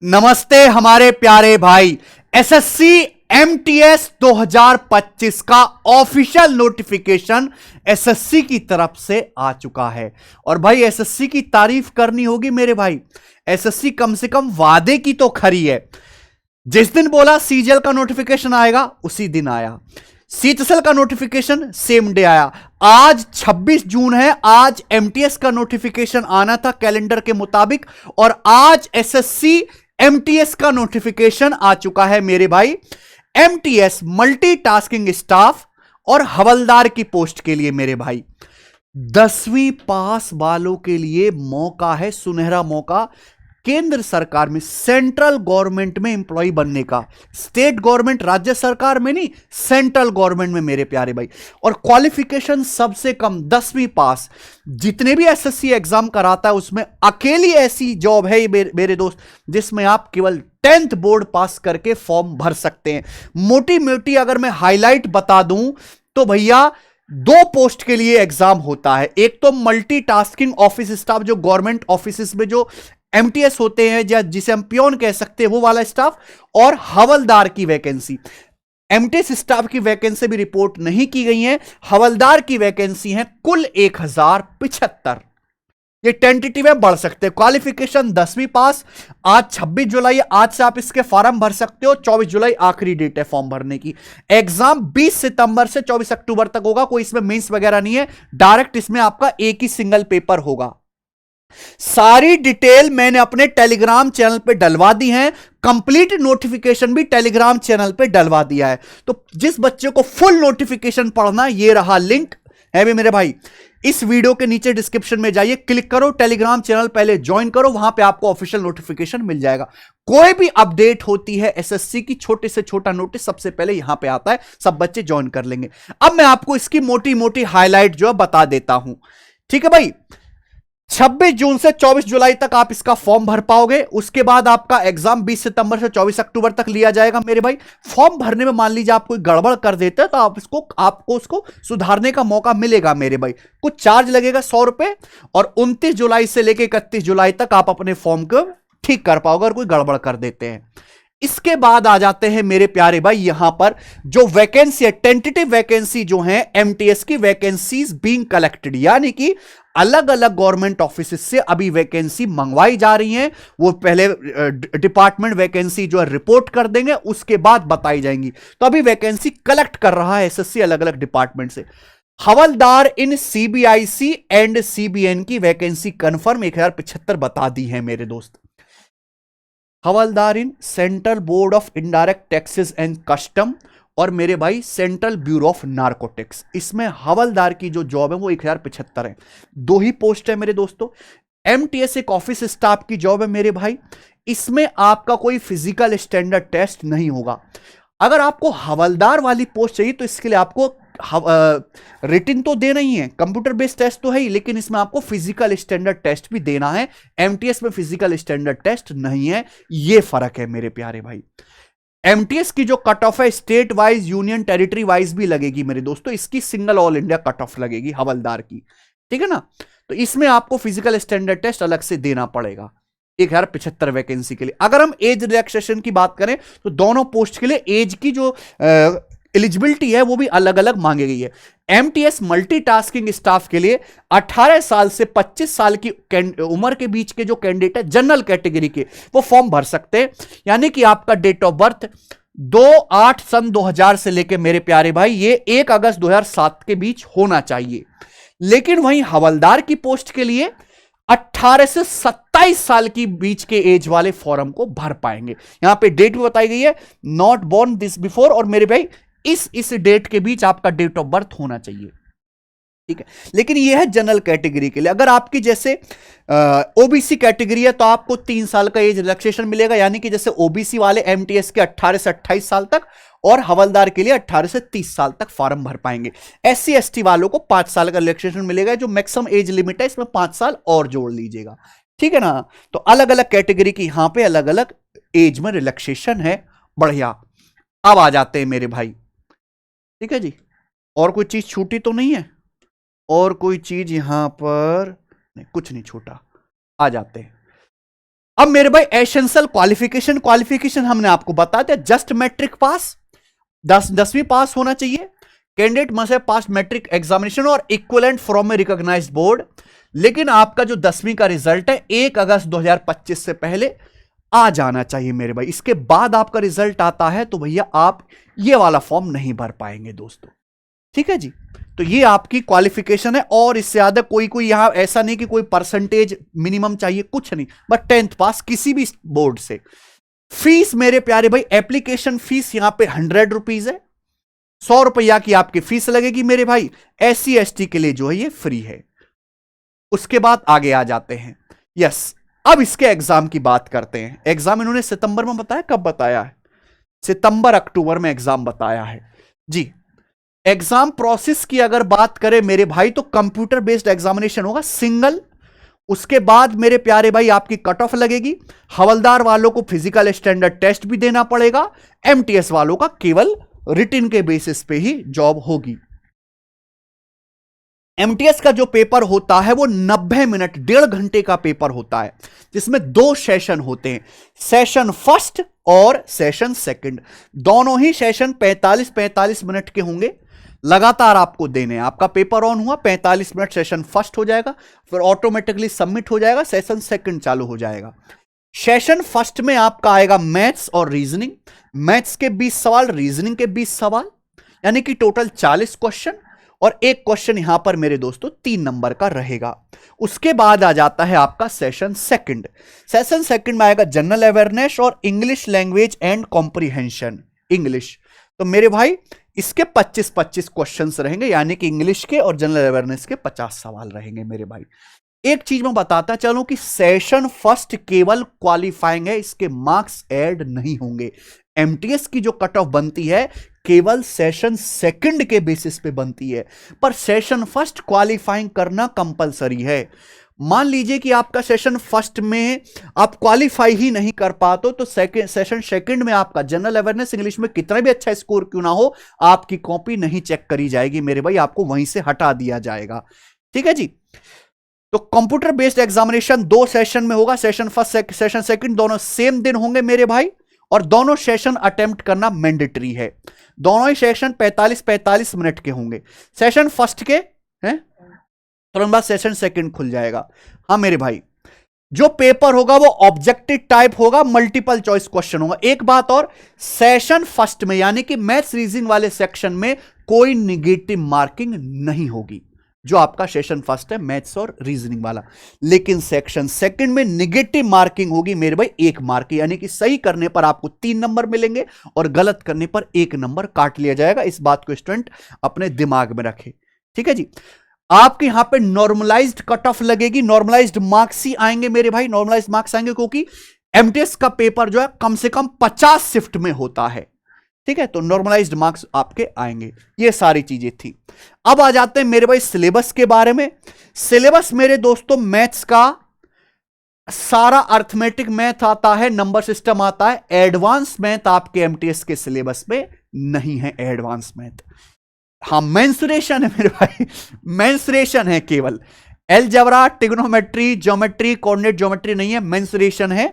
नमस्ते हमारे प्यारे भाई। एसएससी एमटीएस 2025 का ऑफिशियल नोटिफिकेशन एसएससी की तरफ से आ चुका है। और भाई एसएससी की तारीफ करनी होगी मेरे भाई। एसएससी कम से कम वादे की तो खरी है। जिस दिन बोला सीजीएल का नोटिफिकेशन आएगा उसी दिन आया। सीएचएसएल का नोटिफिकेशन सेम डे आया। आज 26 जून है। आज एमटीएस का नोटिफिकेशन आना था कैलेंडर के मुताबिक, और आज एसएससी एमटीएस का नोटिफिकेशन आ चुका है मेरे भाई। एमटीएस मल्टीटास्किंग स्टाफ और हवलदार की पोस्ट के लिए मेरे भाई 10वीं पास वालों के लिए मौका है, सुनहरा मौका। केंद्र सरकार में, सेंट्रल गवर्नमेंट में एम्प्लॉय बनने का। स्टेट गवर्नमेंट, राज्य सरकार में नहीं, सेंट्रल गवर्नमेंट में मेरे प्यारे भाई। और क्वालिफिकेशन सबसे कम 10वीं पास। जितने भी एसएससी एग्जाम कराता है उसमें अकेली ऐसी जॉब है मेरे दोस्त जिसमें आप केवल 10th बोर्ड पास करके फॉर्म भर सकते हैं। मोटी मोटी अगर मैं हाईलाइट बता दूं तो भैया 2 पोस्ट के लिए एग्जाम होता है। एक तो मल्टीटास्किंग ऑफिस स्टाफ, जो गवर्नमेंट ऑफिस में जो एमटीएस होते हैं, या जिसे हम पियोन कह सकते हैं, वो वाला स्टाफ। और हवलदार की वैकेंसी। एमटीएस स्टाफ की वैकेंसी भी रिपोर्ट नहीं की गई है। हवलदार की वैकेंसी है कुल 1075। ये टेंटेटिव है, बढ़ सकते हैं। क्वालिफिकेशन 10वीं पास। आज 26 जुलाई, आज से आप इसके फॉर्म भर सकते हो। 24 जुलाई आखिरी डेट है फॉर्म भरने की। एग्जाम 20 सितंबर से 24 अक्टूबर तक होगा। कोई इसमें मेंस वगैरह नहीं है, डायरेक्ट इसमें आपका एक ही सिंगल पेपर होगा। सारी डिटेल मैंने अपने टेलीग्राम चैनल पे डलवा दी है। कंप्लीट नोटिफिकेशन भी टेलीग्राम चैनल पे डलवा दिया है। तो जिस बच्चे को फुल नोटिफिकेशन पढ़ना, ये रहा लिंक है भी मेरे भाई। इस वीडियो के नीचे डिस्क्रिप्शन में जाइए, क्लिक करो, टेलीग्राम चैनल पहले ज्वाइन करो, वहां पे आपको ऑफिशियल नोटिफिकेशन मिल जाएगा। कोई भी अपडेट होती है एसएससी की, छोटे से छोटा नोटिस सबसे पहले यहां पे आता है। सब बच्चे ज्वाइन कर लेंगे। अब मैं आपको इसकी मोटी मोटी हाईलाइट जो है बता देता हूं। ठीक है भाई। 26 जून से 24 जुलाई तक आप इसका फॉर्म भर पाओगे। उसके बाद आपका एग्जाम 20 सितंबर से 24 अक्टूबर तक लिया जाएगा मेरे भाई। फॉर्म भरने में मान लीजिए आप कोई गड़बड़ कर देते हैं तो आपको उसको सुधारने का मौका मिलेगा मेरे भाई। कुछ चार्ज लगेगा 100 रुपए, और 29 जुलाई से लेकर 31 जुलाई तक आप अपने फॉर्म को ठीक कर पाओगे अगर कोई गड़बड़ कर देते हैं। इसके बाद आ जाते हैं मेरे प्यारे भाई, यहां पर जो वैकेंसी है, टेंटेटिव वैकेंसी जो है एमटीएस की वैकेंसीज बीइंग कलेक्टेड, यानी कि अलग अलग गवर्नमेंट ऑफिस से अभी वैकेंसी मंगवाई जा रही हैं। वो पहले डिपार्टमेंट वैकेंसी जो है रिपोर्ट कर देंगे, उसके बाद बताई जाएंगी। तो अभी वैकेंसी कलेक्ट कर रहा है एसएससी अलग अलग डिपार्टमेंट से। Havildar in CBIC and CBN की वैकेंसी कंफर्म 1075 बता दी है मेरे दोस्त। Havildar in central board of indirect taxes and custom, और मेरे भाई सेंट्रल ब्यूरो ऑफ नार्कोटिक्स। इसमें हवलदार की जो जॉब है वो 1075 है। 2 ही पोस्ट है मेरे दोस्तों। एमटीएस एक ऑफिस स्टाफ की जॉब है मेरे भाई। इसमें आपका कोई फिजिकल स्टैंडर्ड टेस्ट नहीं होगा। अगर आपको हवलदार वाली पोस्ट चाहिए तो इसके लिए आपको रिटिन तो देना ही है, कंप्यूटर बेस्ड टेस्ट तो है ही, लेकिन इसमें आपको फिजिकल स्टैंडर्ड टेस्ट भी देना है। एमटीएस में फिजिकल स्टैंडर्ड टेस्ट नहीं है, यह फर्क है मेरे प्यारे भाई। एमटीएस की जो कट ऑफ है state wise, union territory wise भी लगेगी मेरे दोस्तों। इसकी single all India cut off लगेगी हवलदार की, ठीक है ना। तो इसमें आपको फिजिकल स्टैंडर्ड टेस्ट अलग से देना पड़ेगा 1075 वैकेंसी के लिए। अगर हम एज रिलैक्सेशन की बात करें तो दोनों पोस्ट के लिए एज की जो एलिजिबिलिटी है वो भी अलग अलग मांगी गई है। एमटीएस मल्टीटास्किंग स्टाफ के लिए 18 साल से 25 साल की उम्र के बीच के जो कैंडिडेट है जनरल कैटेगरी के, वो फॉर्म भर सकते हैं। यानी कि आपका डेट ऑफ बर्थ 2/8 सन 2000 से लेके मेरे प्यारे भाई ये 1 अगस्त 2007 के बीच होना चाहिए। लेकिन वहीं हवलदार की पोस्ट के लिए 18 से 27 साल की बीच के एज वाले फॉर्म को भर पाएंगे। यहां पे डेट भी बताई गई है, नॉट बोर्न दिस बिफोर, और मेरे भाई इस डेट के बीच आपका डेट ऑफ बर्थ होना चाहिए, ठीक है। लेकिन यह है जनरल कैटेगरी के लिए। अगर आपकी जैसे ओबीसी कैटेगरी है तो आपको 3 साल का एज रिलैक्सेशन मिलेगा, यानी कि जैसे ओबीसी वाले एमटीएस के 18 से 28 साल तक, और हवलदार के लिए 18 से 30 साल तक फॉर्म भर पाएंगे। एससी एसटी वालों को 5 साल का रिलैक्सेशन मिलेगा। जो मैक्सिमम एज लिमिट है इसमें 5 साल और जोड़ लीजिएगा, ठीक है ना। तो अलग अलग कैटेगरी की यहां पे अलग अलग एज में रिलैक्सेशन है। बढ़िया। अब आ जाते हैं मेरे भाई, ठीक है जी। और कोई चीज छूटी तो नहीं है? और कोई चीज यहां पर नहीं, कुछ नहीं छूटा। आ जाते हैं अब मेरे भाई एसेंशियल क्वालिफिकेशन, क्वालिफिकेशन हमने आपको बता दिया, जस्ट मैट्रिक पास, 10वीं पास होना चाहिए। Candidate must have pass matric examination or equivalent from a recognised board. लेकिन आपका जो 10वीं का रिजल्ट है 1 अगस्त 2025 से पहले आ जाना चाहिए मेरे भाई। इसके बाद आपका रिजल्ट आता है तो भैया आप ये वाला फॉर्म नहीं भर पाएंगे दोस्तों, ठीक है जी। तो ये आपकी क्वालिफिकेशन है, और इससे ज्यादा कोई यहां ऐसा नहीं कि कोई परसेंटेज मिनिमम चाहिए, कुछ नहीं, बट 10th पास किसी भी बोर्ड से। फीस मेरे प्यारे भाई, एप्लीकेशन फीस यहां पे 100 रुपीज है, 100 रुपया की आपकी फीस लगेगी मेरे भाई। SC ST के लिए जो है ये फ्री है। उसके बाद आगे आ जाते हैं, यस, अब इसके एग्जाम की बात करते हैं। एग्जाम इन्होंने सितंबर में बताया, कब बताया है? सितंबर अक्टूबर में एग्जाम बताया है जी। एग्जाम प्रोसेस की अगर बात करें मेरे भाई, तो कंप्यूटर बेस्ड एग्जामिनेशन होगा सिंगल। उसके बाद मेरे प्यारे भाई आपकी कट ऑफ लगेगी। हवलदार वालों को फिजिकल स्टैंडर्ड टेस्ट भी देना पड़ेगा। MTS वालों का केवल रिटन के बेसिस पे ही जॉब होगी। MTS का जो पेपर होता है वो 90 मिनट, 1.5 घंटे का पेपर होता है, जिसमें 2 सेशन होते हैं, सेशन फर्स्ट और सेशन सेकंड। दोनों ही सेशन 45-45 मिनट के होंगे, लगातार आपको देने। आपका पेपर ऑन हुआ, 45 मिनट सेशन फर्स्ट हो जाएगा, फिर ऑटोमेटिकली सबमिट हो जाएगा, सेशन सेकंड चालू हो जाएगा। सेशन फर्स्ट में आपका आएगा मैथ्स और रीजनिंग। मैथ्स के 20 सवाल, रीजनिंग के 20 सवाल, यानी कि टोटल 40 क्वेश्चन, और एक क्वेश्चन यहां पर मेरे दोस्तों 3 नंबर का रहेगा। उसके बाद आ जाता है आपका सेशन सेकंड। सेशन सेकंड में आएगा जनरल अवेयरनेस और English language and comprehension English. तो मेरे भाई इसके 25-25 क्वेश्चंस रहेंगे, यानी कि इंग्लिश के और जनरल अवेयरनेस के 50 सवाल रहेंगे मेरे भाई। एक चीज मैं बताता चलूं कि सेशन फर्स्ट केवल क्वालिफाइंग है, इसके मार्क्स ऐड नहीं होंगे। MTS की जो कट ऑफ बनती है केवल सेशन सेकंड के बेसिस पे बनती है, पर सेशन फर्स्ट क्वालिफाइंग करना कंपलसरी है। मान लीजिए कि आपका सेशन फर्स्ट में आप क्वालिफाई ही नहीं कर पाते तो सेशन सेकंड में आपका जनरल अवेयरनेस इंग्लिश में कितना भी अच्छा स्कोर क्यों ना हो, आपकी कॉपी नहीं चेक करी जाएगी मेरे भाई, आपको वहीं से हटा दिया जाएगा, ठीक है जी। तो कंप्यूटर बेस्ड एग्जामिनेशन 2 सेशन में होगा, सेशन फर्स्ट सेशन सेकंड दोनों सेम दिन होंगे मेरे भाई, और दोनों सेशन अटेम्प्ट करना मैंडेटरी है। दोनों ही सेशन 45-45 मिनट के होंगे। सेशन फर्स्ट के हैं, तुरंत बाद सेशन सेकंड खुल जाएगा। हाँ मेरे भाई, जो पेपर होगा वो ऑब्जेक्टिव टाइप होगा, मल्टीपल चॉइस क्वेश्चन होगा। एक बात और, सेशन फर्स्ट में यानी कि मैथ्स रीजनिंग वाले सेक्शन में कोई निगेटिव मार्किंग नहीं होगी, जो आपका सेशन फर्स्ट है मैथ्स और रीजनिंग वाला। लेकिन सेक्शन सेकंड में निगेटिव मार्किंग होगी मेरे भाई 1 मार्क, यानी कि सही करने पर आपको 3 नंबर मिलेंगे और गलत करने पर 1 नंबर काट लिया जाएगा। इस बात को स्टूडेंट अपने दिमाग में रखे, ठीक है जी। आपके यहां पे नॉर्मलाइज्ड कट ऑफ लगेगी, नॉर्मलाइज्ड मार्क्स ही आएंगे मेरे भाई, नॉर्मलाइज्ड मार्क्स आएंगे, क्योंकि MTS का पेपर जो है कम से कम 50 शिफ्ट में होता है, ठीक है। तो नॉर्मलाइज्ड मार्क्स आपके आएंगे। ये सारी चीजें थी। अब आ जाते हैं मेरे भाई सिलेबस के बारे में। सिलेबस मेरे दोस्तों, मैथ्स का सारा अर्थमेटिक मैथ आता है, नंबर सिस्टम आता है। एडवांस मैथ आपके MTS के सिलेबस में नहीं है, एडवांस मैथ। हाँ, मेंसुरेशन है मेरे भाई, मेंसुरेशन है केवल, algebra, trigonometry, geometry, coordinate geometry नहीं है, मेंसुरेशन है।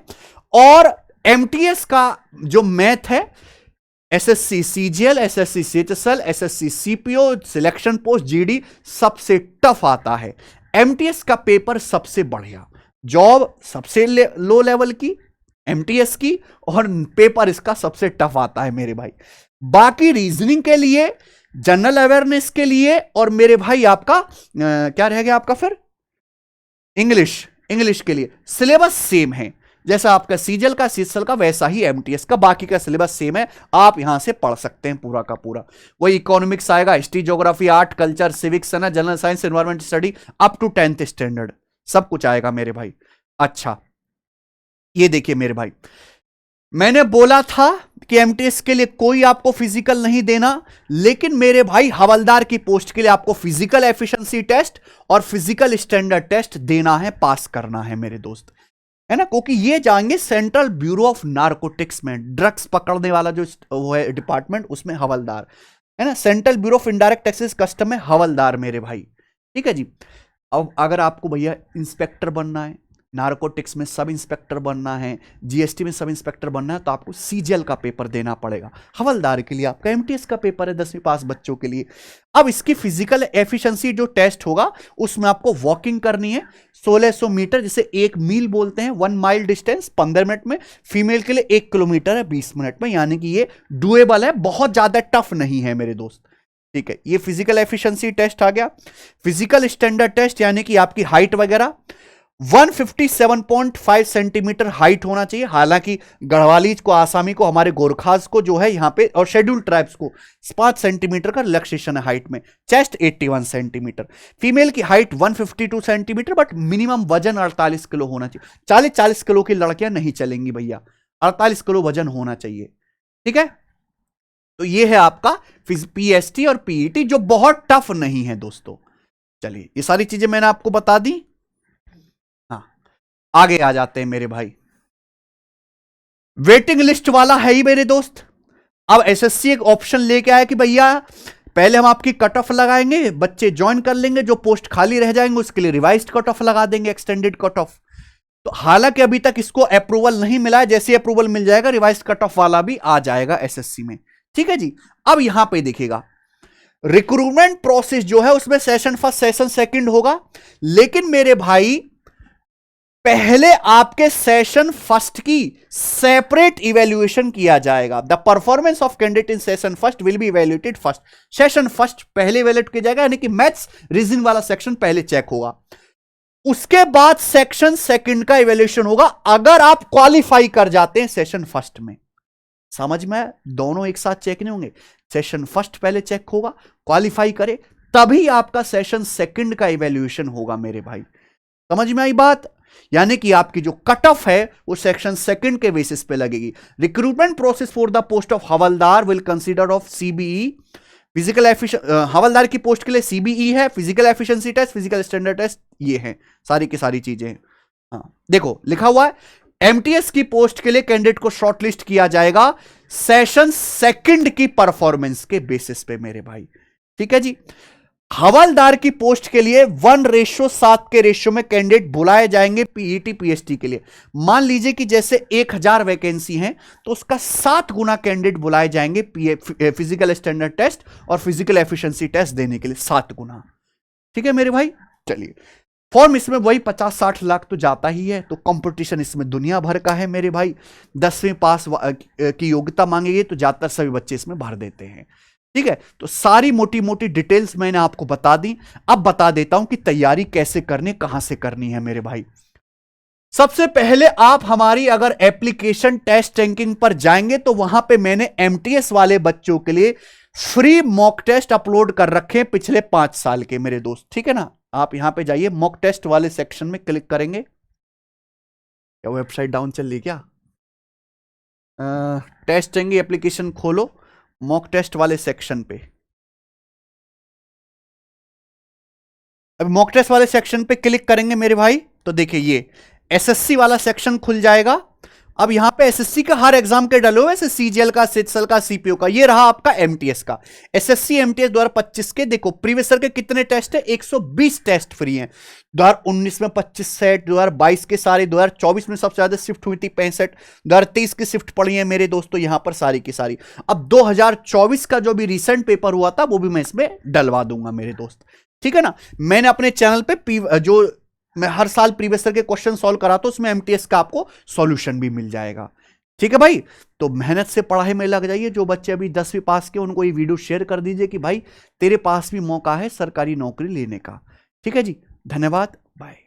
और MTS का जो मैथ है, SSC CGL, SSC CHSL, SSC CPO, selection post, GD, सबसे टफ आता है। MTS का पेपर सबसे बढ़िया, जॉब सबसे लो लेवल की MTS की, और पेपर इसका सबसे टफ आता है मेरे भाई। बाकी रीजनिंग के लिए, जनरल अवेयरनेस के लिए, और मेरे भाई आपका क्या रह गया आपका फिर, इंग्लिश के लिए सिलेबस सेम है, जैसा आपका सीजल का CHSL का वैसा ही MTS का, बाकी का सिलेबस सेम है। आप यहां से पढ़ सकते हैं पूरा का पूरा। वही इकोनॉमिक्स आएगा, history, geography, art, culture, civics है ना, general science, environment study, up to 10th standard सब कुछ आएगा मेरे भाई। अच्छा, ये देखिए मेरे भाई, मैंने बोला था कि MTS के लिए कोई आपको फिजिकल नहीं देना, लेकिन मेरे भाई हवलदार की पोस्ट के लिए आपको फिजिकल एफिशिएंसी टेस्ट और फिजिकल स्टैंडर्ड टेस्ट देना है, पास करना है मेरे दोस्त, है ना। क्योंकि ये जाएंगे सेंट्रल ब्यूरो ऑफ नार्कोटिक्स में, ड्रग्स पकड़ने वाला जो वो है डिपार्टमेंट, उसमें हवलदार है ना। Central bureau of indirect taxes custom में हवलदार मेरे भाई, ठीक है जी। अब अगर आपको भैया इंस्पेक्टर बनना है, नार्कोटिक्स में सब इंस्पेक्टर बनना है, जीएसटी में सब इंस्पेक्टर बनना है, तो आपको सीजीएल का पेपर देना पड़ेगा। हवलदार के लिए आपका एमटीएस का पेपर है 10वीं पास बच्चों के लिए। अब इसकी फिजिकल एफिशिएंसी जो टेस्ट होगा उसमें आपको वॉकिंग करनी है 1600 मीटर, जिसे 1 मील बोलते हैं, 1 माइल डिस्टेंस 15 मिनट में। फीमेल के लिए 1 किलोमीटर है 20 मिनट में, यानी कि ये डुएबल है, बहुत ज्यादा टफ नहीं है मेरे दोस्त। ठीक है, ये फिजिकल एफिशिएंसी टेस्ट आ गया। फिजिकल स्टैंडर्ड टेस्ट यानी कि आपकी हाइट वगैरह 157.5 सेंटीमीटर हाइट होना चाहिए। हालांकि गढ़वालीज को, आसामी को, हमारे गोरखाज को जो है यहां पे, और शेड्यूल ट्राइब्स को 5 सेंटीमीटर का रिलैक्सेशन है हाइट में। Chest 81 centimetre. फीमेल की हाइट 152 सेंटीमीटर, बट मिनिमम वजन 48 किलो होना चाहिए। 40 किलो की लड़कियां नहीं चलेंगी भैया, 48 किलो वजन होना चाहिए। ठीक है, तो ये है आपका पीएसटी और पीईटी, जो बहुत टफ नहीं है दोस्तों। चलिए, ये सारी चीजें मैंने आपको बता दी। आगे आ जाते हैं मेरे भाई। वेटिंग लिस्ट वाला है ही मेरे दोस्त। अब एसएससी एक ऑप्शन लेके आया कि भैया पहले हम आपकी कट ऑफ लगाएंगे, बच्चे ज्वाइन कर लेंगे, जो पोस्ट खाली रह जाएंगे उसके लिए रिवाइज्ड कट ऑफ लगा देंगे, एक्सटेंडेड कट ऑफ। तो हालांकि अभी तक इसको अप्रूवल नहीं मिला है, जैसे अप्रूवल मिल जाएगा रिवाइज्ड कट ऑफ वाला भी आ जाएगा एसएससी में। ठीक है जी। अब यहां पे देखिएगा, रिक्रूटमेंट प्रोसेस जो है उसमें सेशन फर्स्ट सेशन सेकंड होगा, लेकिन मेरे भाई पहले आपके सेशन फर्स्ट की सेपरेट इवैल्यूएशन किया जाएगा। The performance of candidate in session first will be evaluated first. Session first पहले इवैल्यूएट किया जाएगा, यानी कि मैथ्स रीजनिंग वाला सेक्शन पहले चेक होगा, उसके बाद सेक्शन सेकंड का इवैल्यूएशन होगा, अगर आप क्वालिफाई कर जाते हैं सेशन फर्स्ट में। समझ में, दोनों एक साथ चेक नहीं होंगे। सेशन फर्स्ट पहले चेक होगा, क्वालिफाई करे तभी आपका सेशन सेकंड का इवैल्यूएशन होगा मेरे भाई। समझ में आई बात? यानी कि आपकी जो कट ऑफ है वो सेक्शन सेकंड के बेसिस पे लगेगी। Recruitment process for the post of havildar will consider of CBE physical havildar की पोस्ट के लिए सीबीई है, physical efficiency test, physical standard test, ये हैं सारी की सारी चीजें। हाँ देखो लिखा हुआ है, एमटीएस की पोस्ट के लिए कैंडिडेट को शॉर्टलिस्ट किया जाएगा सेशन सेकंड की परफॉर्मेंस के बेसिस पे मेरे भाई। ठीक है जी। हवलदार की पोस्ट के लिए 1:7 के रेशियो में कैंडिडेट बुलाए जाएंगे पीईटी पीएसटी के लिए। मान लीजिए कि जैसे 1000 वैकेंसी हैं तो उसका 7 गुना कैंडिडेट बुलाए जाएंगे फिजिकल स्टैंडर्ड टेस्ट और फिजिकल एफिशिएंसी टेस्ट देने के लिए, 7 गुना। ठीक है मेरे भाई। चलिए, फॉर्म इसमें वही 50-60 लाख तो जाता ही है, तो कंपटीशन इसमें दुनिया भर का है मेरे भाई। 10वीं पास की योग्यता मांगेगी तो ज्यादातर सभी बच्चे इसमें भर देते हैं। ठीक है, तो सारी मोटी मोटी डिटेल्स मैंने आपको बता दी। अब बता देता हूं कि तैयारी कैसे करनी, कहां से करनी है मेरे भाई। सबसे पहले आप हमारी अगर एप्लीकेशन टेस्ट रैंकिंग पर जाएंगे तो वहां पे मैंने एमटीएस वाले बच्चों के लिए फ्री मॉक टेस्ट अपलोड कर रखे हैं पिछले 5 साल के मेरे दोस्त। ठीक है ना, आप यहां पे जाइए, मॉक टेस्ट वाले सेक्शन में क्लिक करेंगे। क्या वेबसाइट डाउन चल रही क्या? टेस्ट रैंकिंग एप्लीकेशन खोलो, मॉक टेस्ट वाले सेक्शन पे। अब मॉक टेस्ट वाले सेक्शन पे क्लिक करेंगे मेरे भाई तो देखिए ये एसएससी वाला सेक्शन खुल जाएगा। अब यहां पे एसएससी का हर एग्जाम के डले हुए, सीजीएल का, सिटसल का, सीपीओ का। ये रहा आपका एमटीएस का, एसएससी एमटीएस 2025 के। देखो प्रीवियस ईयर के कितने टेस्ट है, 120 टेस्ट फ्री हैं। 2019 में 25 सेट, 2022 के सारे, 2024 में सबसे ज्यादा शिफ्ट हुई थी 65, 2023 की शिफ्ट पड़ी है मेरे दोस्तों यहां पर सारी की सारी। अब 2024 का जो भी रिसेंट पेपर हुआ था वो भी मैं इसमें डलवा दूंगा मेरे दोस्त। ठीक है ना। मैंने अपने चैनल पे जो मैं हर साल प्रीवियस ईयर के क्वेश्चन सॉल्व कराता हूं, उसमें एमटीएस का आपको सॉल्यूशन भी मिल जाएगा। ठीक है भाई, तो मेहनत से पढ़ाई में लग जाइए। जो बच्चे अभी 10वीं पास के उनको ये वीडियो शेयर कर दीजिए कि भाई तेरे पास भी मौका है सरकारी नौकरी लेने का। ठीक है जी, धन्यवाद, बाय।